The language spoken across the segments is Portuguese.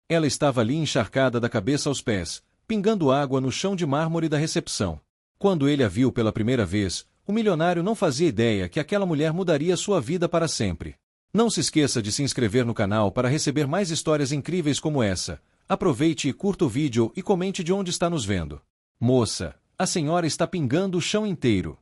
Ela estava ali encharcada da cabeça aos pés, pingando água no chão de mármore da recepção. Quando ele a viu pela primeira vez, o milionário não fazia ideia que aquela mulher mudaria sua vida para sempre. Não se esqueça de se inscrever no canal para receber mais histórias incríveis como essa. Aproveite e curta o vídeo e comente de onde está nos vendo. Moça, a senhora está pingando o chão inteiro.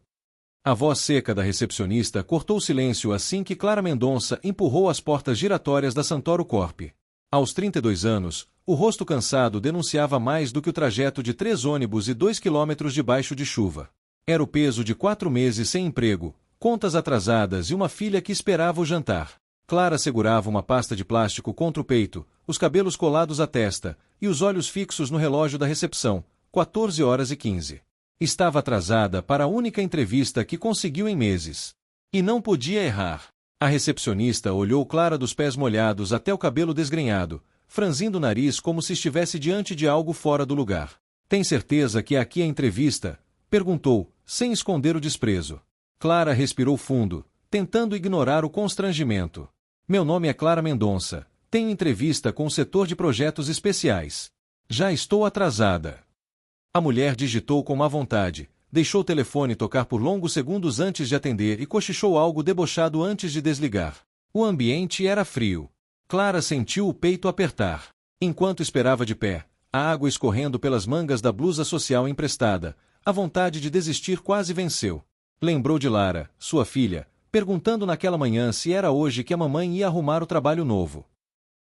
A voz seca da recepcionista cortou o silêncio assim que Clara Mendonça empurrou as portas giratórias da Santoro Corp. Aos 32 anos, o rosto cansado denunciava mais do que o trajeto de 3 ônibus e 2 quilômetros debaixo de chuva. Era o peso de 4 meses sem emprego, contas atrasadas e uma filha que esperava o jantar. Clara segurava uma pasta de plástico contra o peito, os cabelos colados à testa, e os olhos fixos no relógio da recepção, 14h15. Estava atrasada para a única entrevista que conseguiu em meses. E não podia errar. A recepcionista olhou Clara dos pés molhados até o cabelo desgrenhado, franzindo o nariz como se estivesse diante de algo fora do lugar. Tem certeza que é aqui a entrevista? Perguntou, sem esconder o desprezo. Clara respirou fundo, tentando ignorar o constrangimento. Meu nome é Clara Mendonça. Tenho entrevista com o setor de projetos especiais. Já estou atrasada. A mulher digitou com má vontade, deixou o telefone tocar por longos segundos antes de atender e cochichou algo debochado antes de desligar. O ambiente era frio. Clara sentiu o peito apertar. Enquanto esperava de pé, a água escorrendo pelas mangas da blusa social emprestada, a vontade de desistir quase venceu. Lembrou de Lara, sua filha, perguntando naquela manhã se era hoje que a mamãe ia arrumar o trabalho novo.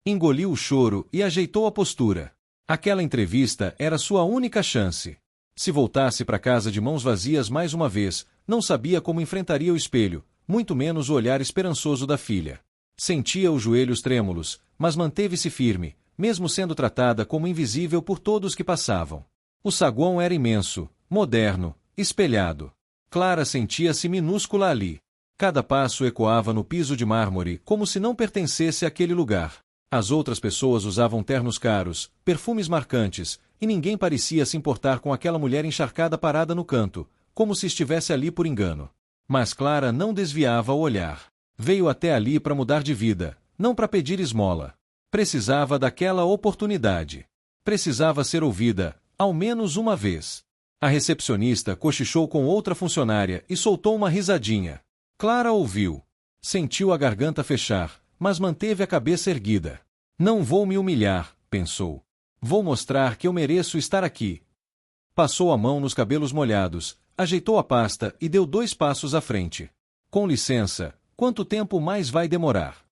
Engoliu o choro e ajeitou a postura. Aquela entrevista era sua única chance. Se voltasse para casa de mãos vazias mais uma vez, não sabia como enfrentaria o espelho, muito menos o olhar esperançoso da filha. Sentia os joelhos trêmulos, mas manteve-se firme, mesmo sendo tratada como invisível por todos que passavam. O saguão era imenso, moderno, espelhado. Clara sentia-se minúscula ali. Cada passo ecoava no piso de mármore como se não pertencesse àquele lugar. As outras pessoas usavam ternos caros, perfumes marcantes, e ninguém parecia se importar com aquela mulher encharcada parada no canto, como se estivesse ali por engano. Mas Clara não desviava o olhar. Veio até ali para mudar de vida, não para pedir esmola. Precisava daquela oportunidade. Precisava ser ouvida, ao menos uma vez. A recepcionista cochichou com outra funcionária e soltou uma risadinha. Clara ouviu. Sentiu a garganta fechar, mas manteve a cabeça erguida. Não vou me humilhar, pensou. Vou mostrar que eu mereço estar aqui. Passou a mão nos cabelos molhados, ajeitou a pasta e deu 2 passos à frente. Com licença, quanto tempo mais vai demorar?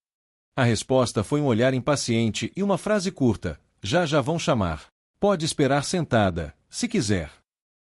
A resposta foi um olhar impaciente e uma frase curta. Já vão chamar. Pode esperar sentada, se quiser.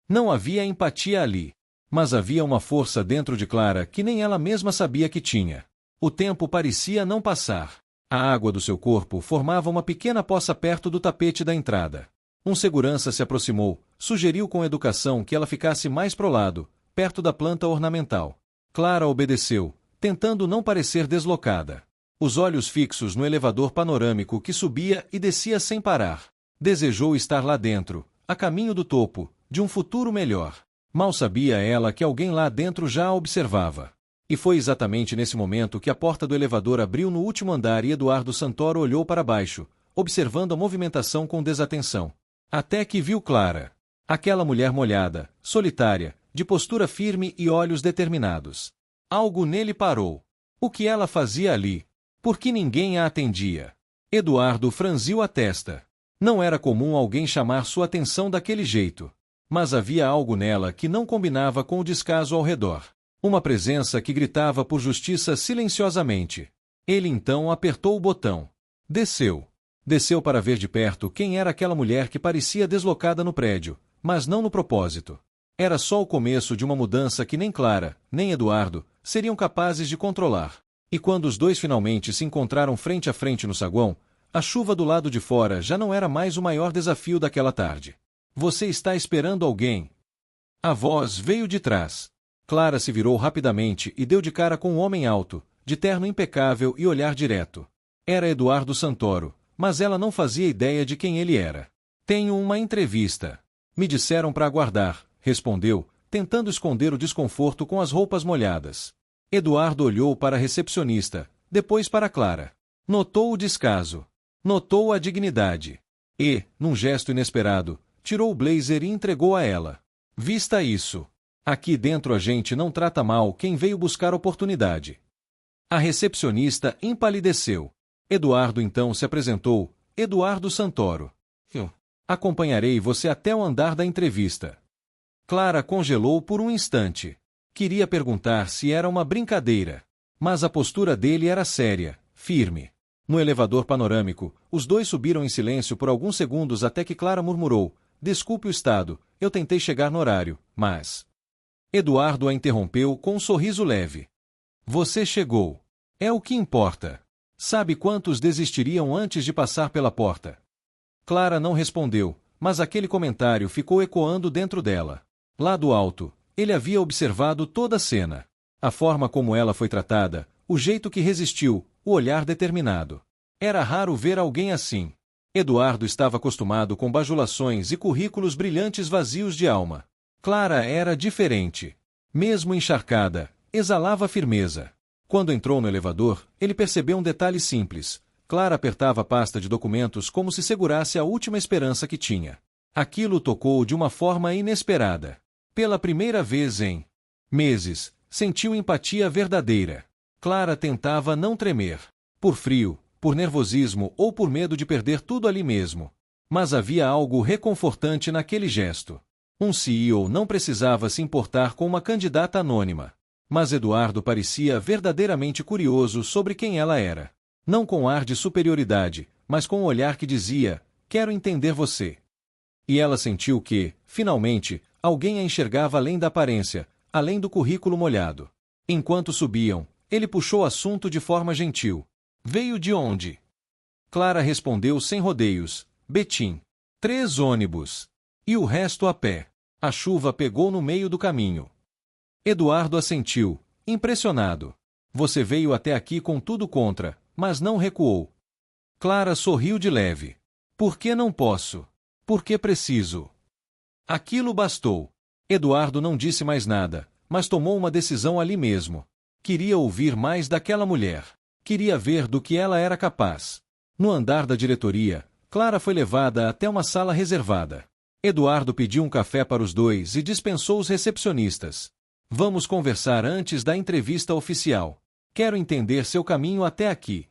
Não havia empatia ali. Mas havia uma força dentro de Clara que nem ela mesma sabia que tinha. O tempo parecia não passar. A água do seu corpo formava uma pequena poça perto do tapete da entrada. Um segurança se aproximou, sugeriu com educação que ela ficasse mais pro lado, perto da planta ornamental. Clara obedeceu, tentando não parecer deslocada. Os olhos fixos no elevador panorâmico que subia e descia sem parar. Desejou estar lá dentro, a caminho do topo, de um futuro melhor. Mal sabia ela que alguém lá dentro já a observava. E foi exatamente nesse momento que a porta do elevador abriu no último andar e Eduardo Santoro olhou para baixo, observando a movimentação com desatenção. Até que viu Clara. Aquela mulher molhada, solitária, de postura firme e olhos determinados. Algo nele parou. O que ela fazia ali? Por que ninguém a atendia? Eduardo franziu a testa. Não era comum alguém chamar sua atenção daquele jeito. Mas havia algo nela que não combinava com o descaso ao redor. Uma presença que gritava por justiça silenciosamente. Ele então apertou o botão. Desceu. Desceu para ver de perto quem era aquela mulher que parecia deslocada no prédio, mas não no propósito. Era só o começo de uma mudança que nem Clara, nem Eduardo, seriam capazes de controlar. E quando os dois finalmente se encontraram frente a frente no saguão, a chuva do lado de fora já não era mais o maior desafio daquela tarde. Você está esperando alguém? A voz veio de trás. Clara se virou rapidamente e deu de cara com um homem alto, de terno impecável e olhar direto. Era Eduardo Santoro, mas ela não fazia ideia de quem ele era. Tenho uma entrevista. Me disseram para aguardar, respondeu, tentando esconder o desconforto com as roupas molhadas. Eduardo olhou para a recepcionista, depois para Clara. Notou o descaso. Notou a dignidade. E, num gesto inesperado, tirou o blazer e entregou a ela. Vista isso. Aqui dentro a gente não trata mal quem veio buscar oportunidade. A recepcionista empalideceu. Eduardo então se apresentou. Eduardo Santoro. Eu acompanharei você até o andar da entrevista. Clara congelou por um instante. Queria perguntar se era uma brincadeira. Mas a postura dele era séria, firme. No elevador panorâmico, os dois subiram em silêncio por alguns segundos até que Clara murmurou: "Desculpe o estado, eu tentei chegar no horário, mas..." Eduardo a interrompeu com um sorriso leve. "Você chegou. É o que importa. Sabe quantos desistiriam antes de passar pela porta?" Clara não respondeu, mas aquele comentário ficou ecoando dentro dela. Lá do alto, ele havia observado toda a cena. A forma como ela foi tratada, o jeito que resistiu, o olhar determinado. Era raro ver alguém assim. Eduardo estava acostumado com bajulações e currículos brilhantes vazios de alma. Clara era diferente. Mesmo encharcada, exalava firmeza. Quando entrou no elevador, ele percebeu um detalhe simples. Clara apertava a pasta de documentos como se segurasse a última esperança que tinha. Aquilo o tocou de uma forma inesperada. Pela primeira vez em meses, sentiu empatia verdadeira. Clara tentava não tremer. Por frio, por nervosismo ou por medo de perder tudo ali mesmo. Mas havia algo reconfortante naquele gesto. Um CEO não precisava se importar com uma candidata anônima. Mas Eduardo parecia verdadeiramente curioso sobre quem ela era. Não com ar de superioridade, mas com um olhar que dizia: "Quero entender você." E ela sentiu que, finalmente, alguém a enxergava além da aparência, além do currículo molhado. Enquanto subiam, ele puxou o assunto de forma gentil. "Veio de onde?" Clara respondeu sem rodeios: "Betim. 3 ônibus. E o resto a pé." A chuva pegou no meio do caminho. Eduardo assentiu, impressionado. "Você veio até aqui com tudo contra, mas não recuou." Clara sorriu de leve. "Por que não posso? Por que preciso?" Aquilo bastou. Eduardo não disse mais nada, mas tomou uma decisão ali mesmo. Queria ouvir mais daquela mulher. Queria ver do que ela era capaz. No andar da diretoria, Clara foi levada até uma sala reservada. Eduardo pediu um café para os dois e dispensou os recepcionistas. "Vamos conversar antes da entrevista oficial. Quero entender seu caminho até aqui."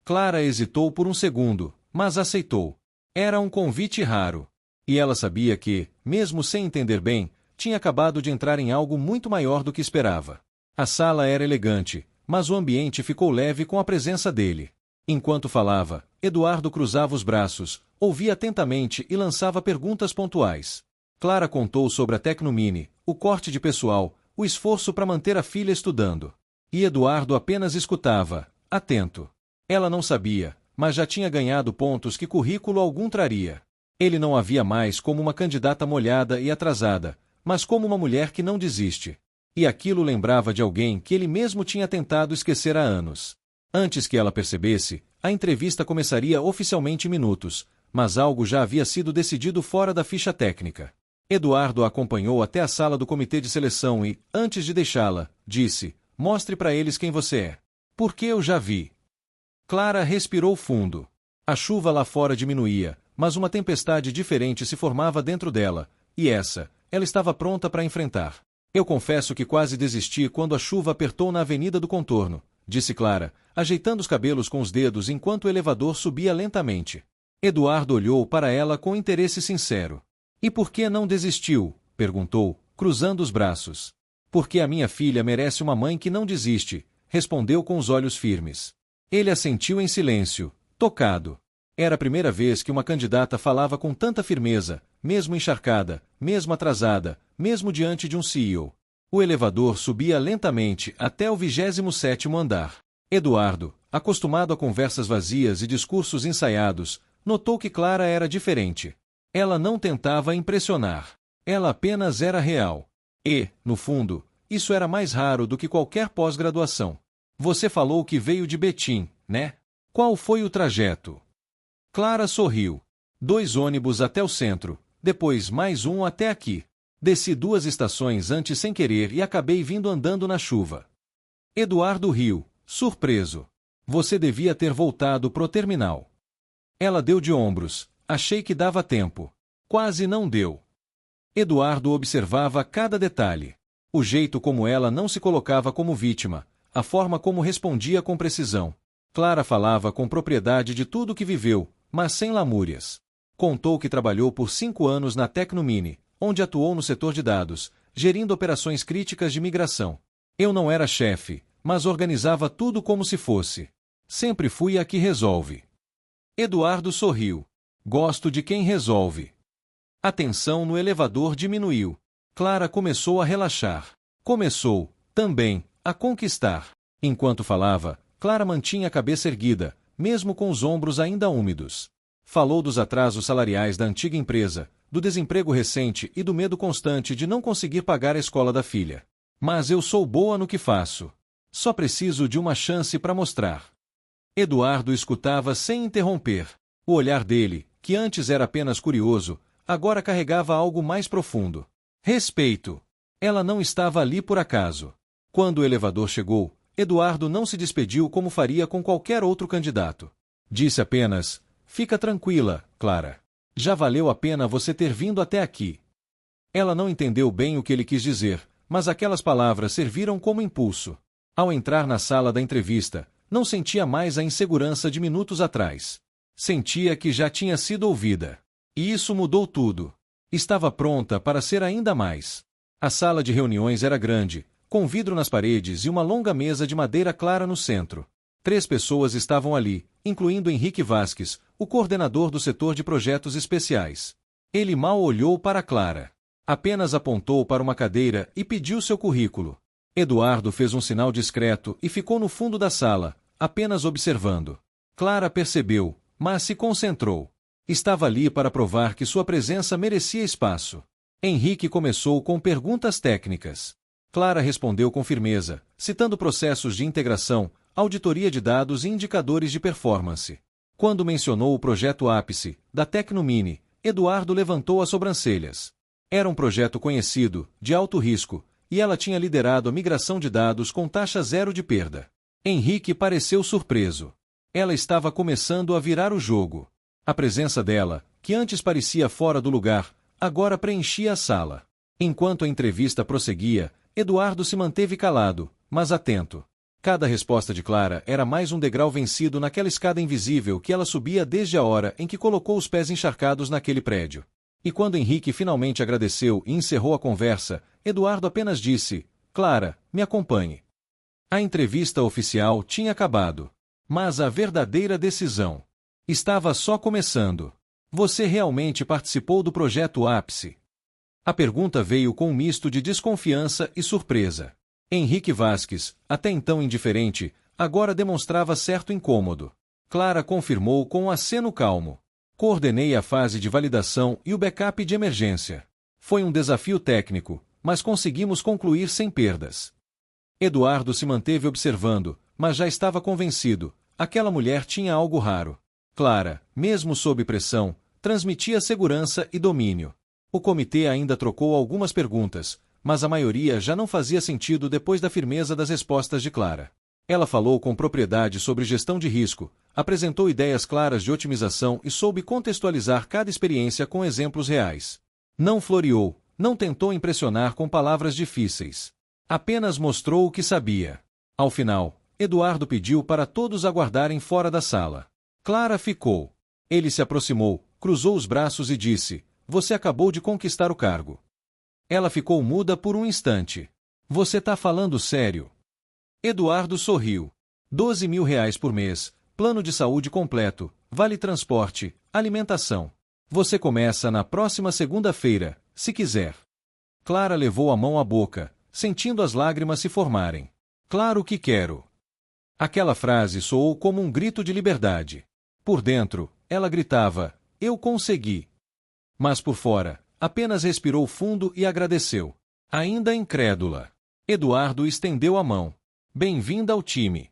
Clara hesitou por um segundo, mas aceitou. Era um convite raro. E ela sabia que, mesmo sem entender bem, tinha acabado de entrar em algo muito maior do que esperava. A sala era elegante, mas o ambiente ficou leve com a presença dele. Enquanto falava, Eduardo cruzava os braços, ouvia atentamente e lançava perguntas pontuais. Clara contou sobre a Tecnomini, o corte de pessoal, o esforço para manter a filha estudando. E Eduardo apenas escutava, atento. Ela não sabia, mas já tinha ganhado pontos que currículo algum traria. Ele não a via mais como uma candidata molhada e atrasada, mas como uma mulher que não desiste. E aquilo lembrava de alguém que ele mesmo tinha tentado esquecer há anos. Antes que ela percebesse, a entrevista começaria oficialmente em minutos, mas algo já havia sido decidido fora da ficha técnica. Eduardo a acompanhou até a sala do comitê de seleção e, antes de deixá-la, disse: "Mostre para eles quem você é." "Porque eu já vi." Clara respirou fundo. A chuva lá fora diminuía, mas uma tempestade diferente se formava dentro dela, e ela estava pronta para enfrentar. "Eu confesso que quase desisti quando a chuva apertou na Avenida do Contorno," disse Clara, ajeitando os cabelos com os dedos enquanto o elevador subia lentamente. Eduardo olhou para ela com interesse sincero. "E por que não desistiu?" perguntou, cruzando os braços. "Porque a minha filha merece uma mãe que não desiste," respondeu com os olhos firmes. Ele assentiu em silêncio, tocado. Era a primeira vez que uma candidata falava com tanta firmeza, mesmo encharcada, mesmo atrasada, mesmo diante de um CEO. O elevador subia lentamente até o 27º andar. Eduardo, acostumado a conversas vazias e discursos ensaiados, notou que Clara era diferente. Ela não tentava impressionar. Ela apenas era real. E, no fundo, isso era mais raro do que qualquer pós-graduação. "Você falou que veio de Betim, né? Qual foi o trajeto?" Clara sorriu. 2 ônibus até o centro, depois mais um até aqui. Desci 2 estações antes sem querer e acabei vindo andando na chuva. Eduardo riu, surpreso. "Você devia ter voltado pro terminal." Ela deu de ombros. Achei que dava tempo. Quase não deu. Eduardo observava cada detalhe. O jeito como ela não se colocava como vítima, a forma como respondia com precisão. Clara falava com propriedade de tudo que viveu, mas sem lamúrias. Contou que trabalhou por 5 anos na Tecnomini, onde atuou no setor de dados, gerindo operações críticas de migração. Eu não era chefe, mas organizava tudo como se fosse. Sempre fui a que resolve. Eduardo sorriu. Gosto de quem resolve. A tensão no elevador diminuiu. Clara começou a relaxar. Começou, também, a conquistar. Enquanto falava, Clara mantinha a cabeça erguida, mesmo com os ombros ainda úmidos. Falou dos atrasos salariais da antiga empresa, do desemprego recente e do medo constante de não conseguir pagar a escola da filha. Mas eu sou boa no que faço. Só preciso de uma chance para mostrar. Eduardo escutava sem interromper. O olhar dele, que antes era apenas curioso, agora carregava algo mais profundo. Respeito. Ela não estava ali por acaso. Quando o elevador chegou, Eduardo não se despediu como faria com qualquer outro candidato. Disse apenas: "Fica tranquila, Clara. Já valeu a pena você ter vindo até aqui." Ela não entendeu bem o que ele quis dizer, mas aquelas palavras serviram como impulso. Ao entrar na sala da entrevista, não sentia mais a insegurança de minutos atrás. Sentia que já tinha sido ouvida. E isso mudou tudo. Estava pronta para ser ainda mais. A sala de reuniões era grande, com vidro nas paredes e uma longa mesa de madeira clara no centro. 3 pessoas estavam ali, incluindo Henrique Vasques, o coordenador do setor de projetos especiais. Ele mal olhou para Clara. Apenas apontou para uma cadeira e pediu seu currículo. Eduardo fez um sinal discreto e ficou no fundo da sala, apenas observando. Clara percebeu, mas se concentrou. Estava ali para provar que sua presença merecia espaço. Henrique começou com perguntas técnicas. Clara respondeu com firmeza, citando processos de integração, auditoria de dados e indicadores de performance. Quando mencionou o projeto Ápice, da Tecnomini, Eduardo levantou as sobrancelhas. Era um projeto conhecido, de alto risco, e ela tinha liderado a migração de dados com taxa zero de perda. Henrique pareceu surpreso. Ela estava começando a virar o jogo. A presença dela, que antes parecia fora do lugar, agora preenchia a sala. Enquanto a entrevista prosseguia, Eduardo se manteve calado, mas atento. Cada resposta de Clara era mais um degrau vencido naquela escada invisível que ela subia desde a hora em que colocou os pés encharcados naquele prédio. E quando Henrique finalmente agradeceu e encerrou a conversa, Eduardo apenas disse: "Clara, me acompanhe." A entrevista oficial tinha acabado. Mas a verdadeira decisão estava só começando. "Você realmente participou do projeto Ápice?" A pergunta veio com um misto de desconfiança e surpresa. Henrique Vasques, até então indiferente, agora demonstrava certo incômodo. Clara confirmou com um aceno calmo. "Coordenei a fase de validação e o backup de emergência. Foi um desafio técnico, mas conseguimos concluir sem perdas." Eduardo se manteve observando, mas já estava convencido. Aquela mulher tinha algo raro. Clara, mesmo sob pressão, transmitia segurança e domínio. O comitê ainda trocou algumas perguntas, mas a maioria já não fazia sentido depois da firmeza das respostas de Clara. Ela falou com propriedade sobre gestão de risco, apresentou ideias claras de otimização e soube contextualizar cada experiência com exemplos reais. Não floreou, não tentou impressionar com palavras difíceis. Apenas mostrou o que sabia. Ao final, Eduardo pediu para todos aguardarem fora da sala. Clara ficou. Ele se aproximou, cruzou os braços e disse: "Você acabou de conquistar o cargo." Ela ficou muda por um instante. "Você tá falando sério?" Eduardo sorriu. R$ 12.000 por mês, plano de saúde completo, vale transporte, alimentação. Você começa na próxima segunda-feira, se quiser. Clara levou a mão à boca, sentindo as lágrimas se formarem. "Claro que quero." Aquela frase soou como um grito de liberdade. Por dentro, ela gritava: "Eu consegui." Mas por fora, apenas respirou fundo e agradeceu. Ainda incrédula. Eduardo estendeu a mão. "Bem-vinda ao time."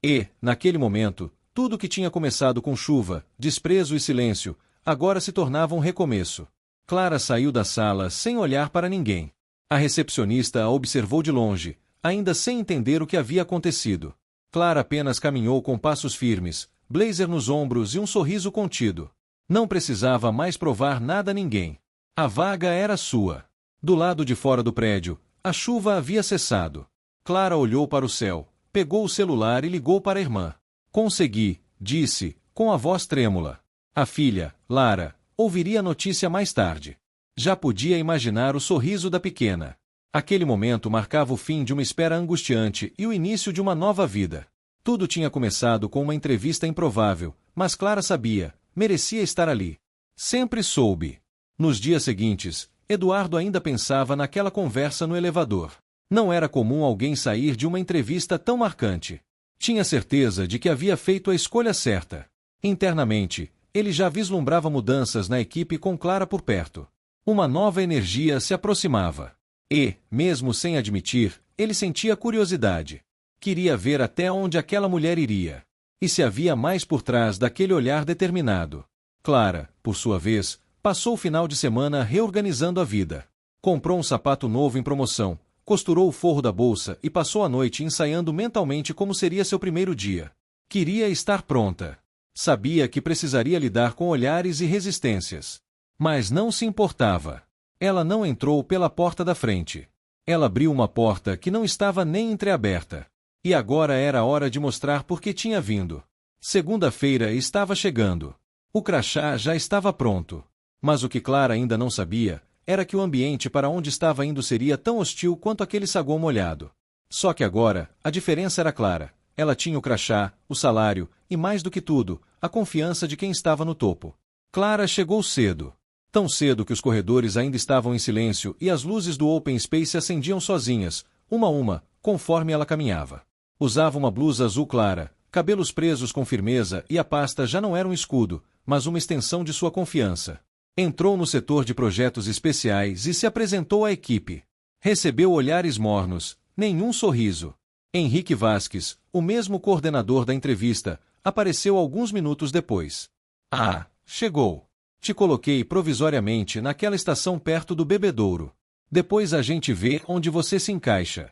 E, naquele momento, tudo que tinha começado com chuva, desprezo e silêncio, agora se tornava um recomeço. Clara saiu da sala sem olhar para ninguém. A recepcionista a observou de longe, ainda sem entender o que havia acontecido. Clara apenas caminhou com passos firmes, blazer nos ombros e um sorriso contido. Não precisava mais provar nada a ninguém. A vaga era sua. Do lado de fora do prédio, a chuva havia cessado. Clara olhou para o céu, pegou o celular e ligou para a irmã. Consegui, disse, com a voz trêmula. A filha, Lara, ouviria a notícia mais tarde. Já podia imaginar o sorriso da pequena. Aquele momento marcava o fim de uma espera angustiante e o início de uma nova vida. Tudo tinha começado com uma entrevista improvável, mas Clara sabia, merecia estar ali. Sempre soube. Nos dias seguintes, Eduardo ainda pensava naquela conversa no elevador. Não era comum alguém sair de uma entrevista tão marcante. Tinha certeza de que havia feito a escolha certa. Internamente, ele já vislumbrava mudanças na equipe com Clara por perto. Uma nova energia se aproximava. E, mesmo sem admitir, ele sentia curiosidade. Queria ver até onde aquela mulher iria. E se havia mais por trás daquele olhar determinado. Clara, por sua vez, passou o final de semana reorganizando a vida. Comprou um sapato novo em promoção, costurou o forro da bolsa e passou a noite ensaiando mentalmente como seria seu primeiro dia. Queria estar pronta. Sabia que precisaria lidar com olhares e resistências. Mas não se importava. Ela não entrou pela porta da frente. Ela abriu uma porta que não estava nem entreaberta. E agora era a hora de mostrar por que tinha vindo. Segunda-feira estava chegando. O crachá já estava pronto. Mas o que Clara ainda não sabia era que o ambiente para onde estava indo seria tão hostil quanto aquele saguão molhado. Só que agora, a diferença era clara. Ela tinha o crachá, o salário e, mais do que tudo, a confiança de quem estava no topo. Clara chegou cedo. Tão cedo que os corredores ainda estavam em silêncio e as luzes do open space acendiam sozinhas, uma a uma, conforme ela caminhava. Usava uma blusa azul clara, cabelos presos com firmeza e a pasta já não era um escudo, mas uma extensão de sua confiança. Entrou no setor de projetos especiais e se apresentou à equipe. Recebeu olhares mornos, nenhum sorriso. Henrique Vasques, o mesmo coordenador da entrevista, apareceu alguns minutos depois. Ah, chegou. Te coloquei provisoriamente naquela estação perto do bebedouro. Depois a gente vê onde você se encaixa.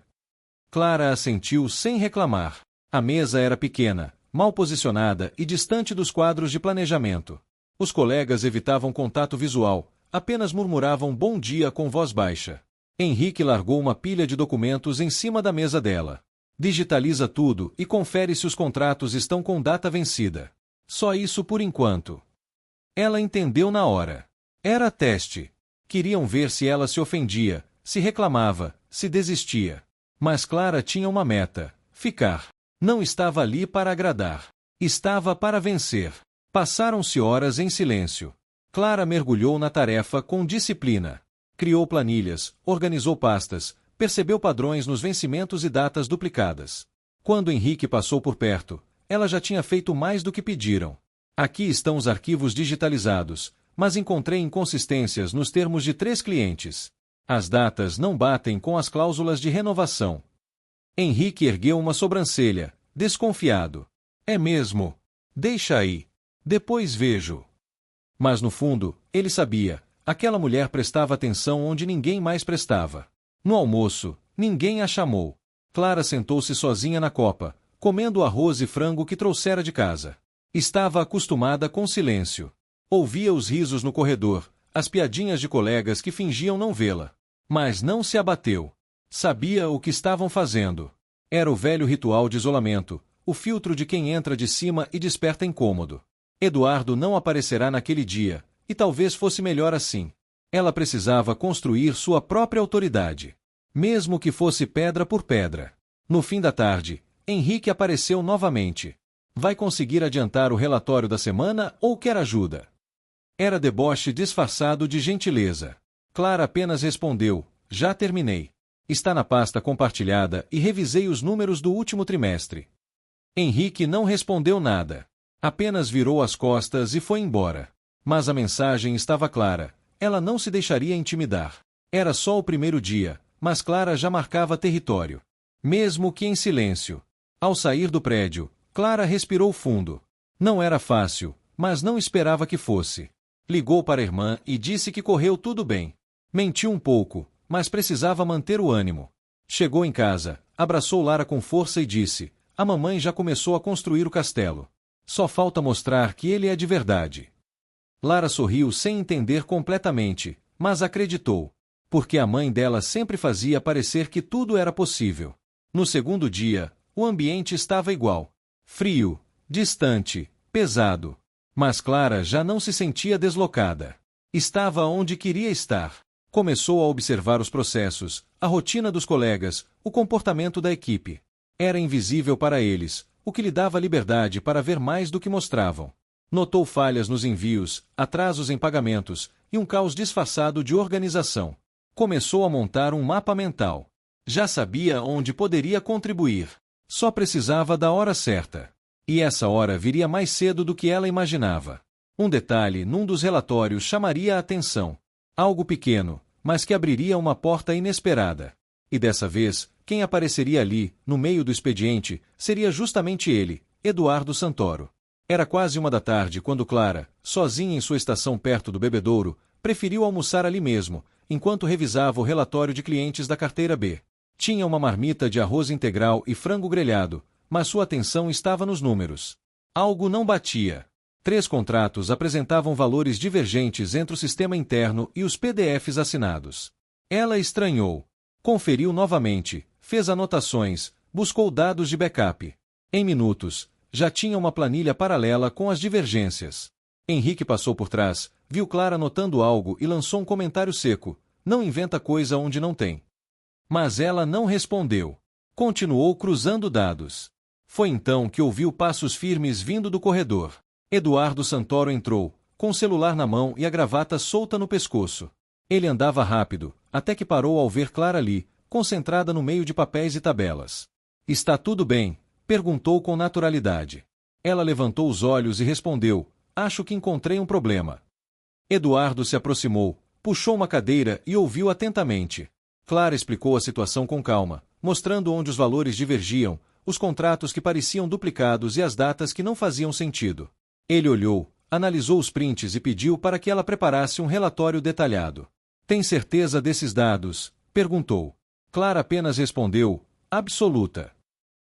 Clara assentiu sem reclamar. A mesa era pequena, mal posicionada e distante dos quadros de planejamento. Os colegas evitavam contato visual, apenas murmuravam bom dia com voz baixa. Henrique largou uma pilha de documentos em cima da mesa dela. Digitaliza tudo e confere se os contratos estão com data vencida. Só isso por enquanto. Ela entendeu na hora. Era teste. Queriam ver se ela se ofendia, se reclamava, se desistia. Mas Clara tinha uma meta: ficar. Não estava ali para agradar. Estava para vencer. Passaram-se horas em silêncio. Clara mergulhou na tarefa com disciplina. Criou planilhas, organizou pastas, percebeu padrões nos vencimentos e datas duplicadas. Quando Henrique passou por perto, ela já tinha feito mais do que pediram. Aqui estão os arquivos digitalizados, mas encontrei inconsistências nos termos de 3 clientes. As datas não batem com as cláusulas de renovação. Henrique ergueu uma sobrancelha, desconfiado. É mesmo? Deixa aí. Depois vejo. Mas no fundo, ele sabia, aquela mulher prestava atenção onde ninguém mais prestava. No almoço, ninguém a chamou. Clara sentou-se sozinha na copa, comendo o arroz e frango que trouxera de casa. Estava acostumada com silêncio. Ouvia os risos no corredor, as piadinhas de colegas que fingiam não vê-la. Mas não se abateu. Sabia o que estavam fazendo. Era o velho ritual de isolamento, o filtro de quem entra de cima e desperta incômodo. Eduardo não aparecerá naquele dia, e talvez fosse melhor assim. Ela precisava construir sua própria autoridade. Mesmo que fosse pedra por pedra. No fim da tarde, Henrique apareceu novamente. Vai conseguir adiantar o relatório da semana ou quer ajuda? Era deboche disfarçado de gentileza. Clara apenas respondeu: já terminei. Está na pasta compartilhada e revisei os números do último trimestre. Henrique não respondeu nada. Apenas virou as costas e foi embora. Mas a mensagem estava clara. Ela não se deixaria intimidar. Era só o primeiro dia, mas Clara já marcava território. Mesmo que em silêncio. Ao sair do prédio, Clara respirou fundo. Não era fácil, mas não esperava que fosse. Ligou para a irmã e disse que correu tudo bem. Mentiu um pouco, mas precisava manter o ânimo. Chegou em casa, abraçou Lara com força e disse: a mamãe já começou a construir o castelo. Só falta mostrar que ele é de verdade. Lara sorriu sem entender completamente, mas acreditou. Porque a mãe dela sempre fazia parecer que tudo era possível. No segundo dia, o ambiente estava igual. Frio, distante, pesado. Mas Clara já não se sentia deslocada. Estava onde queria estar. Começou a observar os processos, a rotina dos colegas, o comportamento da equipe. Era invisível para eles, o que lhe dava liberdade para ver mais do que mostravam. Notou falhas nos envios, atrasos em pagamentos e um caos disfarçado de organização. Começou a montar um mapa mental. Já sabia onde poderia contribuir. Só precisava da hora certa. E essa hora viria mais cedo do que ela imaginava. Um detalhe num dos relatórios chamaria a atenção. Algo pequeno, mas que abriria uma porta inesperada. E dessa vez, quem apareceria ali, no meio do expediente, seria justamente ele, Eduardo Santoro. Era quase 1 da tarde quando Clara, sozinha em sua estação perto do bebedouro, preferiu almoçar ali mesmo, enquanto revisava o relatório de clientes da carteira B. Tinha uma marmita de arroz integral e frango grelhado, mas sua atenção estava nos números. Algo não batia. 3 contratos apresentavam valores divergentes entre o sistema interno e os PDFs assinados. Ela estranhou. Conferiu novamente, fez anotações, buscou dados de backup. Em minutos, já tinha uma planilha paralela com as divergências. Henrique passou por trás, viu Clara anotando algo e lançou um comentário seco: não inventa coisa onde não tem. Mas ela não respondeu. Continuou cruzando dados. Foi então que ouviu passos firmes vindo do corredor. Eduardo Santoro entrou, com o celular na mão e a gravata solta no pescoço. Ele andava rápido, até que parou ao ver Clara ali, concentrada no meio de papéis e tabelas. Está tudo bem? Perguntou com naturalidade. Ela levantou os olhos e respondeu: acho que encontrei um problema. Eduardo se aproximou, puxou uma cadeira e ouviu atentamente. Clara explicou a situação com calma, mostrando onde os valores divergiam, os contratos que pareciam duplicados e as datas que não faziam sentido. Ele olhou, analisou os prints e pediu para que ela preparasse um relatório detalhado. Tem certeza desses dados? Perguntou. Clara apenas respondeu: absoluta.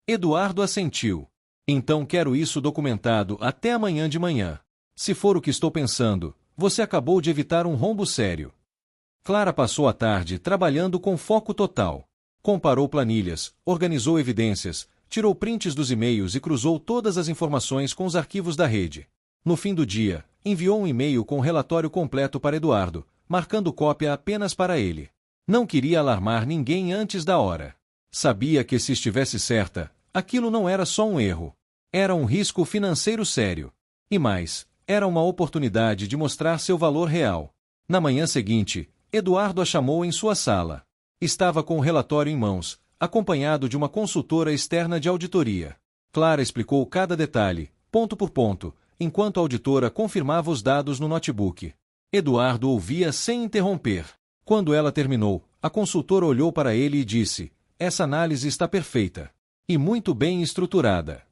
Eduardo assentiu. Então quero isso documentado até amanhã de manhã. Se for o que estou pensando, você acabou de evitar um rombo sério. Clara passou a tarde trabalhando com foco total. Comparou planilhas, organizou evidências, tirou prints dos e-mails e cruzou todas as informações com os arquivos da rede. No fim do dia, enviou um e-mail com o relatório completo para Eduardo, marcando cópia apenas para ele. Não queria alarmar ninguém antes da hora. Sabia que se estivesse certa, aquilo não era só um erro. Era um risco financeiro sério. E mais, era uma oportunidade de mostrar seu valor real. Na manhã seguinte, Eduardo a chamou em sua sala. Estava com o relatório em mãos, acompanhado de uma consultora externa de auditoria. Clara explicou cada detalhe, ponto por ponto, enquanto a auditora confirmava os dados no notebook. Eduardo ouvia sem interromper. Quando ela terminou, a consultora olhou para ele e disse: essa análise está perfeita. E muito bem estruturada.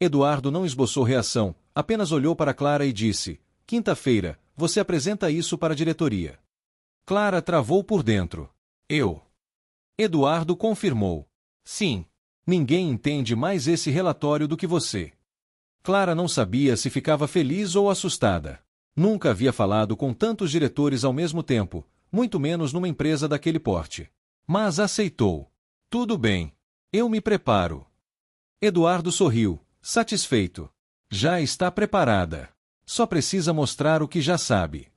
Eduardo não esboçou reação, apenas olhou para Clara e disse: quinta-feira, você apresenta isso para a diretoria. Clara travou por dentro. Eu. Eduardo confirmou. Sim. Ninguém entende mais esse relatório do que você. Clara não sabia se ficava feliz ou assustada. Nunca havia falado com tantos diretores ao mesmo tempo, muito menos numa empresa daquele porte. Mas aceitou. Tudo bem. Eu me preparo. Eduardo sorriu, satisfeito. Já está preparada. Só precisa mostrar o que já sabe.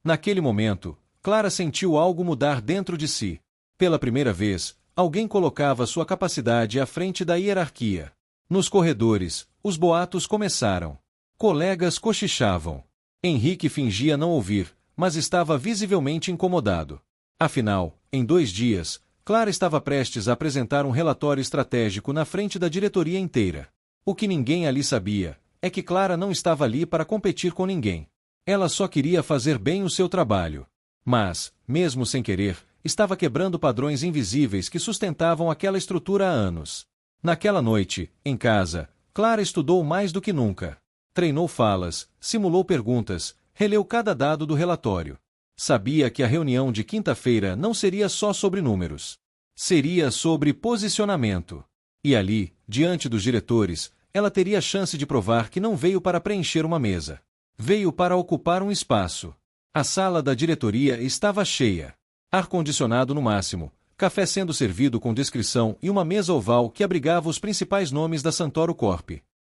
Naquele momento, Clara sentiu algo mudar dentro de si. Pela primeira vez, alguém colocava sua capacidade à frente da hierarquia. Nos corredores, os boatos começaram. Colegas cochichavam. Henrique fingia não ouvir, mas estava visivelmente incomodado. Afinal, em 2 dias, Clara estava prestes a apresentar um relatório estratégico na frente da diretoria inteira. O que ninguém ali sabia é que Clara não estava ali para competir com ninguém. Ela só queria fazer bem o seu trabalho. Mas, mesmo sem querer, estava quebrando padrões invisíveis que sustentavam aquela estrutura há anos. Naquela noite, em casa, Clara estudou mais do que nunca. Treinou falas, simulou perguntas, releu cada dado do relatório. Sabia que a reunião de quinta-feira não seria só sobre números. Seria sobre posicionamento. E ali, diante dos diretores, ela teria chance de provar que não veio para preencher uma mesa. Veio para ocupar um espaço. A sala da diretoria estava cheia. Ar-condicionado no máximo, café sendo servido com discrição e uma mesa oval que abrigava os principais nomes da Santoro Corp.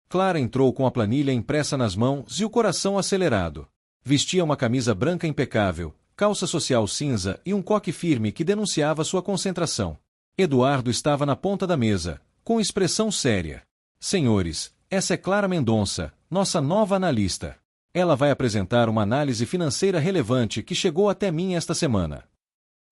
Clara entrou com a planilha impressa nas mãos e o coração acelerado. Vestia uma camisa branca impecável, calça social cinza e um coque firme que denunciava sua concentração. Eduardo estava na ponta da mesa, com expressão séria. Senhores, essa é Clara Mendonça, nossa nova analista. Ela vai apresentar uma análise financeira relevante que chegou até mim esta semana.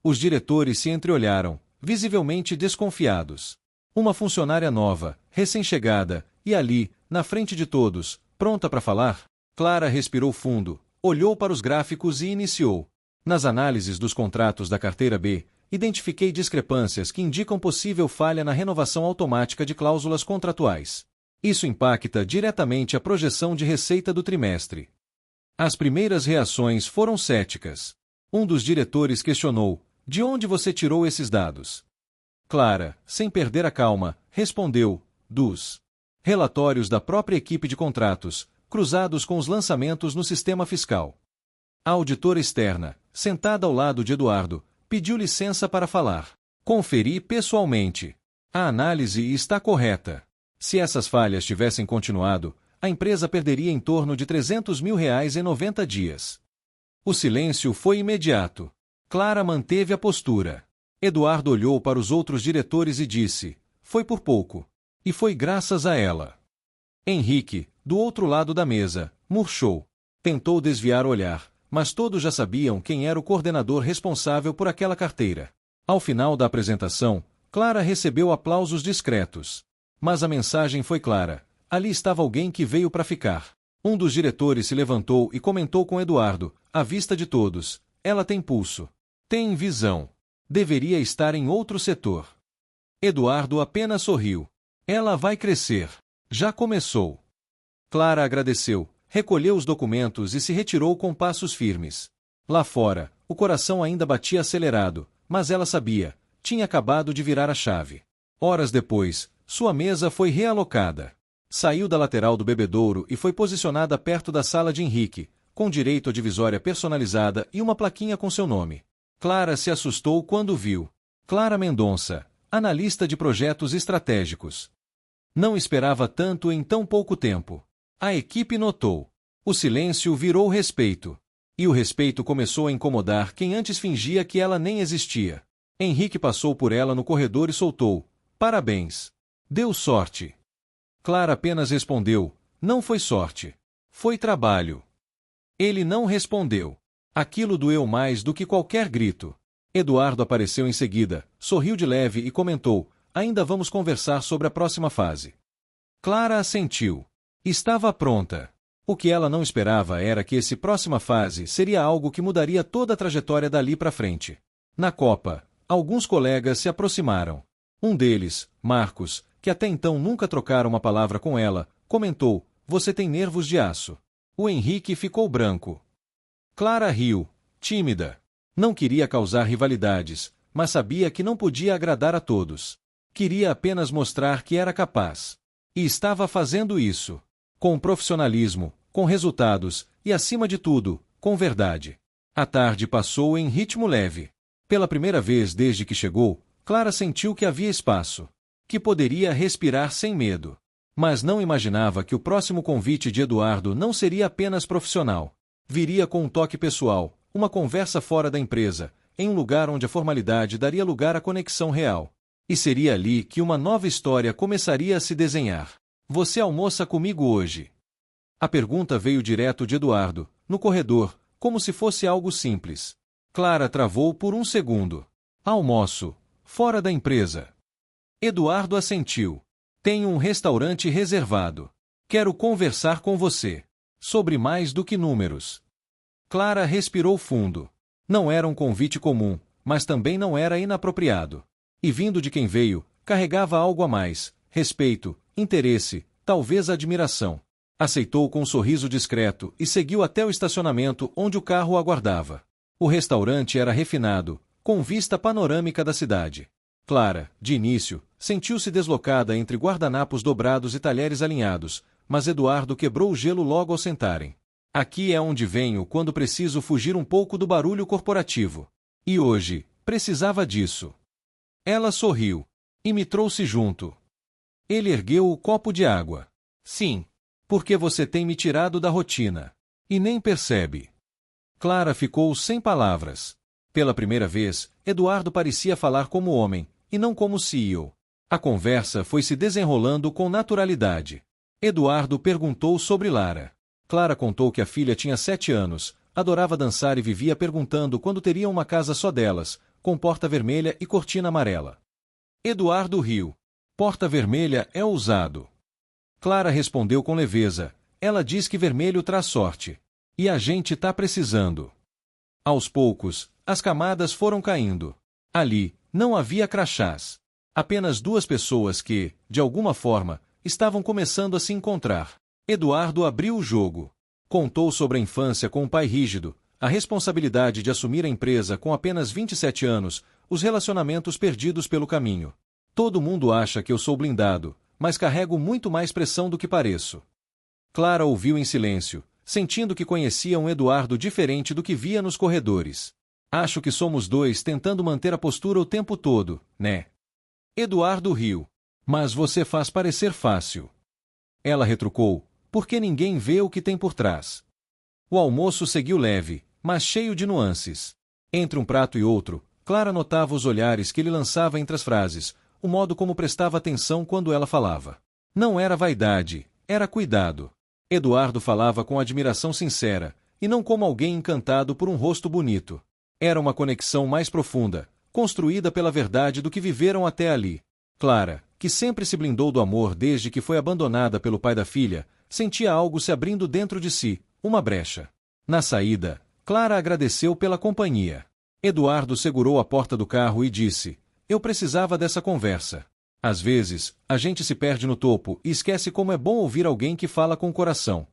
Os diretores se entreolharam, visivelmente desconfiados. Uma funcionária nova, recém-chegada, e ali, na frente de todos, pronta para falar, Clara respirou fundo, olhou para os gráficos e iniciou. Nas análises dos contratos da carteira B, identifiquei discrepâncias que indicam possível falha na renovação automática de cláusulas contratuais. Isso impacta diretamente a projeção de receita do trimestre. As primeiras reações foram céticas. Um dos diretores questionou: de onde você tirou esses dados? Clara, sem perder a calma, respondeu: dos relatórios da própria equipe de contratos, cruzados com os lançamentos no sistema fiscal. A auditora externa, sentada ao lado de Eduardo, pediu licença para falar. Conferi pessoalmente. A análise está correta. Se essas falhas tivessem continuado, a empresa perderia em torno de R$300 mil em 90 dias. O silêncio foi imediato. Clara manteve a postura. Eduardo olhou para os outros diretores e disse: foi por pouco. E foi graças a ela. Henrique, do outro lado da mesa, murchou. Tentou desviar o olhar, mas todos já sabiam quem era o coordenador responsável por aquela carteira. Ao final da apresentação, Clara recebeu aplausos discretos. Mas a mensagem foi clara: ali estava alguém que veio para ficar. Um dos diretores se levantou e comentou com Eduardo, à vista de todos: ela tem pulso. Tem visão. Deveria estar em outro setor. Eduardo apenas sorriu. Ela vai crescer. Já começou. Clara agradeceu, recolheu os documentos e se retirou com passos firmes. Lá fora, o coração ainda batia acelerado, mas ela sabia, tinha acabado de virar a chave. Horas depois, sua mesa foi realocada. Saiu da lateral do bebedouro e foi posicionada perto da sala de Henrique, com direito a divisória personalizada e uma plaquinha com seu nome. Clara se assustou quando viu. Clara Mendonça, analista de projetos estratégicos. Não esperava tanto em tão pouco tempo. A equipe notou. O silêncio virou respeito. E o respeito começou a incomodar quem antes fingia que ela nem existia. Henrique passou por ela no corredor e soltou: parabéns. Deu sorte. Clara apenas respondeu: não foi sorte. Foi trabalho. Ele não respondeu. Aquilo doeu mais do que qualquer grito. Eduardo apareceu em seguida, sorriu de leve e comentou: ainda vamos conversar sobre a próxima fase. Clara assentiu. Estava pronta. O que ela não esperava era que essa próxima fase seria algo que mudaria toda a trajetória dali para frente. Na Copa, alguns colegas se aproximaram. Um deles, Marcos, que até então nunca trocara uma palavra com ela, comentou: você tem nervos de aço. O Henrique ficou branco. Clara riu, tímida. Não queria causar rivalidades, mas sabia que não podia agradar a todos. Queria apenas mostrar que era capaz. E estava fazendo isso. Com profissionalismo, com resultados e, acima de tudo, com verdade. A tarde passou em ritmo leve. Pela primeira vez desde que chegou, Clara sentiu que havia espaço. Que poderia respirar sem medo. Mas não imaginava que o próximo convite de Eduardo não seria apenas profissional. Viria com um toque pessoal, uma conversa fora da empresa, em um lugar onde a formalidade daria lugar à conexão real. E seria ali que uma nova história começaria a se desenhar. Você almoça comigo hoje? A pergunta veio direto de Eduardo, no corredor, como se fosse algo simples. Clara travou por um segundo. Almoço. Fora da empresa. Eduardo assentiu. Tenho um restaurante reservado. Quero conversar com você. Sobre mais do que números. Clara respirou fundo. Não era um convite comum, mas também não era inapropriado. E vindo de quem veio, carregava algo a mais: respeito, interesse, talvez admiração. Aceitou com um sorriso discreto e seguiu até o estacionamento onde o carro aguardava. O restaurante era refinado, com vista panorâmica da cidade. Clara, de início, sentiu-se deslocada entre guardanapos dobrados e talheres alinhados, mas Eduardo quebrou o gelo logo ao sentarem. Aqui é onde venho quando preciso fugir um pouco do barulho corporativo. E hoje, precisava disso. Ela sorriu. E me trouxe junto. Ele ergueu o copo de água. Sim. Porque você tem me tirado da rotina. E nem percebe. Clara ficou sem palavras. Pela primeira vez, Eduardo parecia falar como homem, e não como CEO. A conversa foi se desenrolando com naturalidade. Eduardo perguntou sobre Lara. Clara contou que a filha tinha 7 anos, adorava dançar e vivia perguntando quando teria uma casa só delas, com porta vermelha e cortina amarela. Eduardo riu. Porta vermelha é ousado. Clara respondeu com leveza. Ela diz que vermelho traz sorte. E a gente tá precisando. Aos poucos, as camadas foram caindo. Ali, não havia crachás. Apenas 2 pessoas que, de alguma forma, estavam começando a se encontrar. Eduardo abriu o jogo. Contou sobre a infância com um pai rígido, a responsabilidade de assumir a empresa com apenas 27 anos, os relacionamentos perdidos pelo caminho. Todo mundo acha que eu sou blindado, mas carrego muito mais pressão do que pareço. Clara ouviu em silêncio, sentindo que conhecia um Eduardo diferente do que via nos corredores. Acho que somos 2 tentando manter a postura o tempo todo, né? Eduardo riu. Mas você faz parecer fácil. Ela retrucou, porque ninguém vê o que tem por trás. O almoço seguiu leve, mas cheio de nuances. Entre um prato e outro, Clara notava os olhares que ele lançava entre as frases, o modo como prestava atenção quando ela falava. Não era vaidade, era cuidado. Eduardo falava com admiração sincera, e não como alguém encantado por um rosto bonito. Era uma conexão mais profunda, construída pela verdade do que viveram até ali. Clara, que sempre se blindou do amor desde que foi abandonada pelo pai da filha, sentia algo se abrindo dentro de si, uma brecha. Na saída, Clara agradeceu pela companhia. Eduardo segurou a porta do carro e disse: eu precisava dessa conversa. Às vezes, a gente se perde no topo e esquece como é bom ouvir alguém que fala com o coração.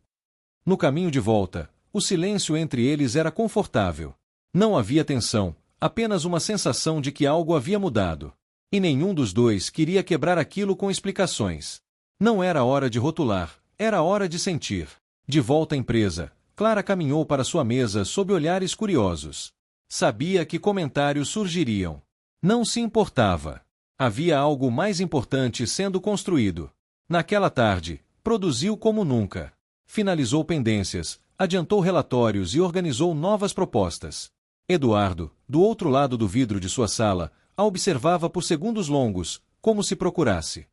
No caminho de volta, o silêncio entre eles era confortável. Não havia tensão, apenas uma sensação de que algo havia mudado. E nenhum dos 2 queria quebrar aquilo com explicações. Não era hora de rotular, era hora de sentir. De volta à empresa, Clara caminhou para sua mesa sob olhares curiosos. Sabia que comentários surgiriam. Não se importava. Havia algo mais importante sendo construído. Naquela tarde, produziu como nunca. Finalizou pendências, adiantou relatórios e organizou novas propostas. Eduardo, do outro lado do vidro de sua sala, a observava por segundos longos, como se procurasse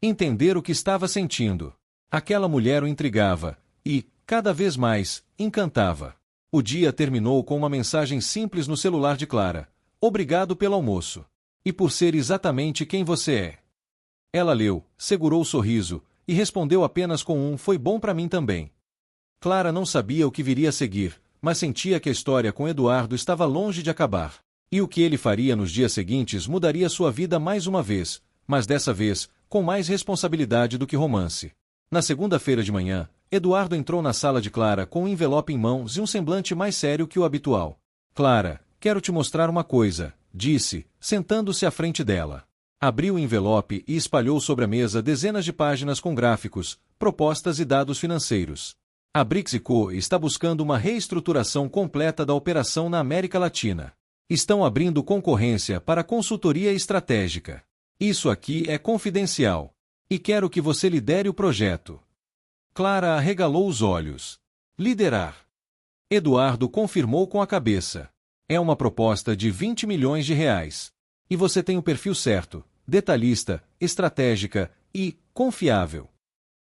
entender o que estava sentindo. Aquela mulher o intrigava e, cada vez mais, encantava. O dia terminou com uma mensagem simples no celular de Clara: obrigado pelo almoço. E por ser exatamente quem você é. Ela leu, segurou o sorriso, e respondeu apenas com um foi bom para mim também. Clara não sabia o que viria a seguir, mas sentia que a história com Eduardo estava longe de acabar. E o que ele faria nos dias seguintes mudaria sua vida mais uma vez, mas dessa vez, com mais responsabilidade do que romance. Na segunda-feira de manhã, Eduardo entrou na sala de Clara com um envelope em mãos e um semblante mais sério que o habitual. Clara, quero te mostrar uma coisa, disse, sentando-se à frente dela. Abriu o envelope e espalhou sobre a mesa dezenas de páginas com gráficos, propostas e dados financeiros. A Brix & Co está buscando uma reestruturação completa da operação na América Latina. Estão abrindo concorrência para consultoria estratégica. Isso aqui é confidencial. E quero que você lidere o projeto. Clara arregalou os olhos. Liderar. Eduardo confirmou com a cabeça. É uma proposta de 20 milhões de reais. E você tem o perfil certo, detalhista, estratégica e confiável.